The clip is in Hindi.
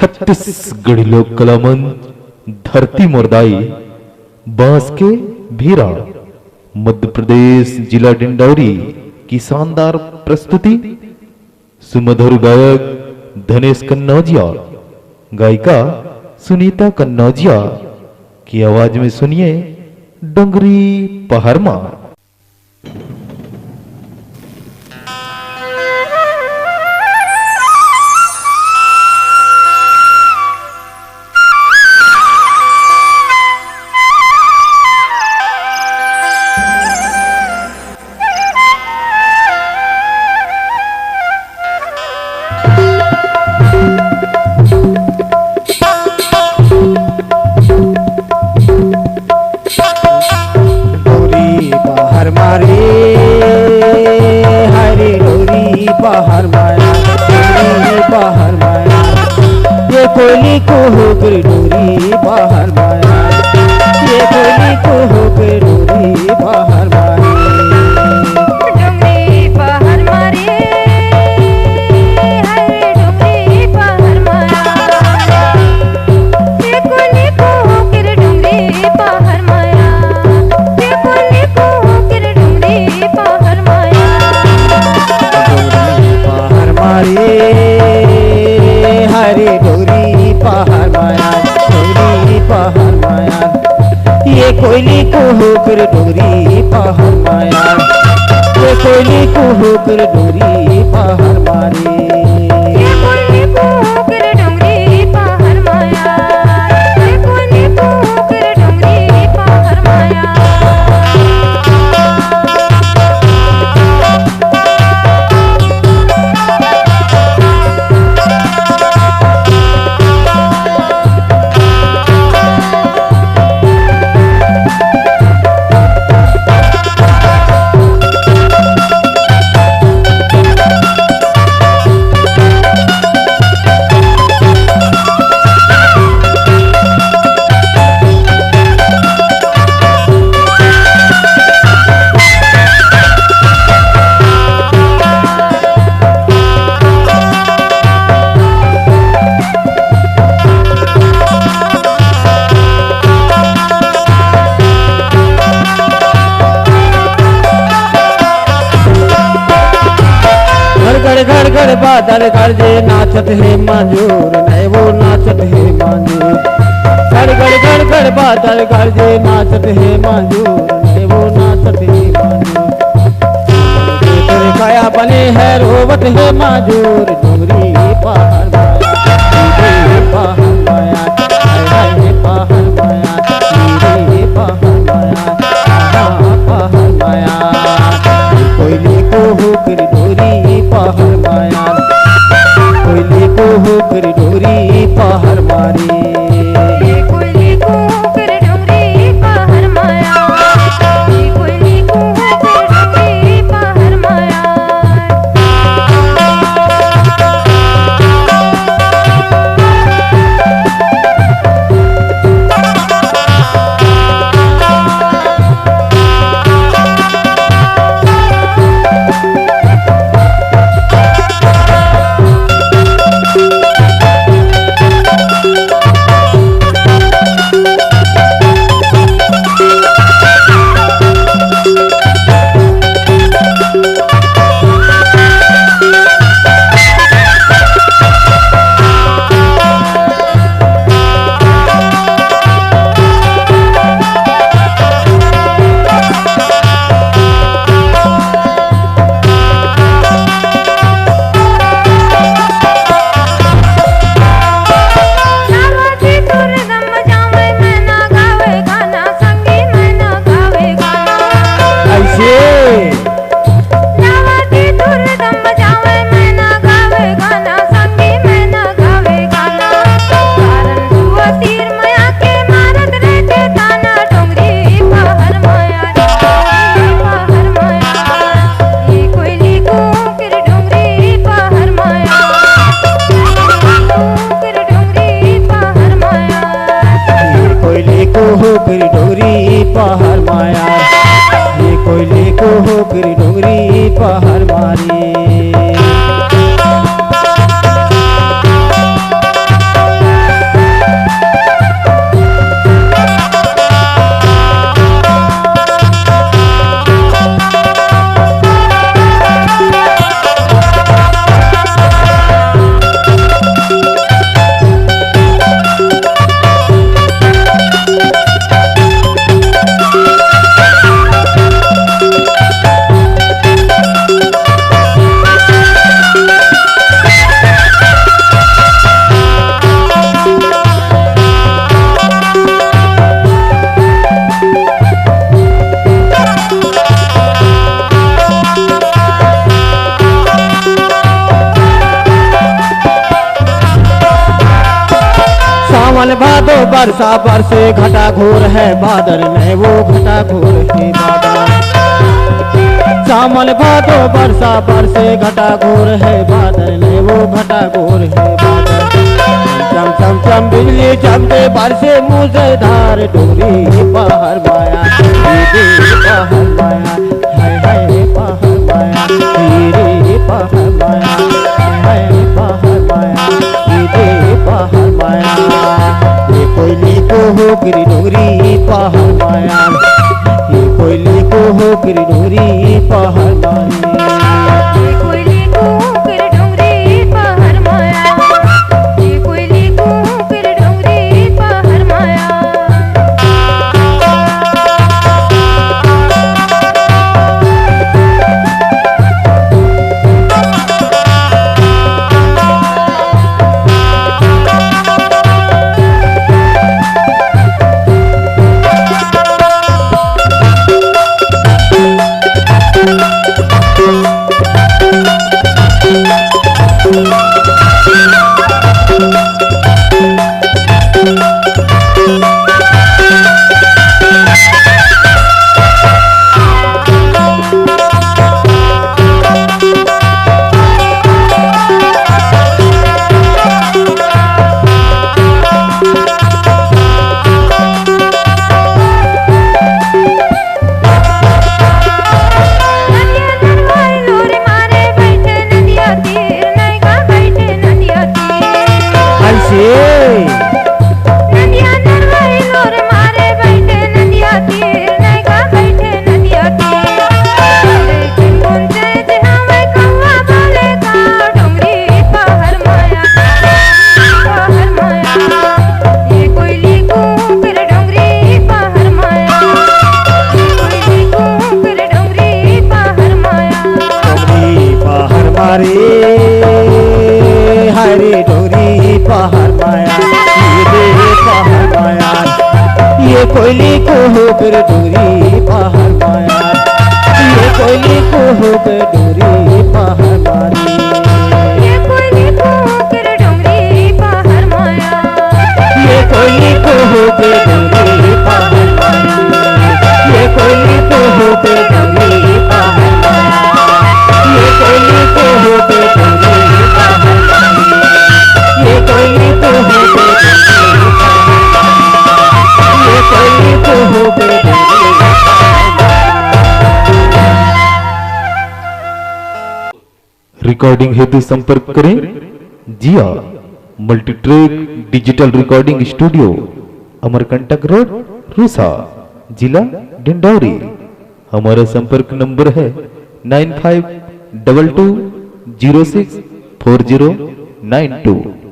छत्तीसगढ़ी लोक कला मंच धरती मुर्दाई बांस के भीरा मध्य प्रदेश जिला डिंडौरी की शानदार प्रस्तुति। सुमधुर गायक धनेश कन्नौजिया, गायिका सुनीता कन्नौजिया की आवाज में सुनिए डोंगरी पहरमा। कोयली को होकर डोरी बाहर माया, ये कोयली को होकर डोरी बाहर मारे, डोंगरी बाहर मारे, हरे डोंगरी बाहर माया, ये कोयली को होकर डोंगरी बाहर माया, ये कोयली को होकर डोंगरी बाहर माया, डोरी बाहर मारे, हरे डोरी बाहर माया, डोरी बाहर माया, ये कोयली को होकर डोरी बाहर माया, ये कोयली को होकर डोरी बाहर मारे, ये कोयली को होकर डोंगरी बाहर माया, ये कोयली को होकर डोंगरी बाहर माया। गड़ गड़ बादल गरजे नाचत है मंजूर, नहीं वो नाचत है मंजूर, गड़ गड़ बादल गरजे नाचत है मंजूर, नहीं वो नाचत है मंजूर, तेरे काया बने है रोवत है मंजूर, डोंगरी पहाड़ माया, डोंगरी पहाड़ माया, हाय पहाड़ माया, डोंगरी पहाड़ माया, पहाड़ माया, कोयली को होकर डोरी पहाड़ माया, कोयली को होकर डोरी पहाड़ मारे, ये कोयली को होकर डोंगरी बाहर माया, ये कोयली को होकर डोंगरी बाहर माया। सावन भादो बरसा बरसे घटा घोर है बादल नहीं वो घटा घोर है बादल। सावन भादो बरसा बरसे घटा घोर है बादल नहीं वो घटा घोर है बादल। चम चम चम बिजली चमके बरसे मूसलाधार डोंगरी पहाड़ माया रे पहाड़ माया हाय हाय पहाड़ माया रे पहाड़ माया हाय पहाड़ माया रे पहाड़ माया। ये कोयली को हो गिरी डोंगरी पहाड़ माया ये कोयली को हो गिरी डोंगरी पहाड़ माया। ये कोयली को कर डोंगरी पहाड़ माया ये कोयली को कर डोंगरी पहाड़ माया। हरे डोंगरी पहाड़ माया ये पहाड़ माया। ये कोयली को होकर डोंगरी पहाड़ माया ये कोयली को होकर डोंगरी पहाड़ मारी। ये कोयली को कर डोंगरी पहाड़ माया ये कोयली को होकर डोंगरी पहाड़ मारी ये कोयली को होकर डोंगरी पहाड़ माया ये कोयली को होकर डोंगरी पहाड़ मारी ये कोयली को होकर डोंगरी ये कोयली को होकर डोंगरी रिकॉर्डिंग हेतु संपर्क करें Jiya multitrack digital recording studio, Amarkantak road, Rusa, जिला डिंडौरी। हमारा संपर्क नंबर है 9522064092।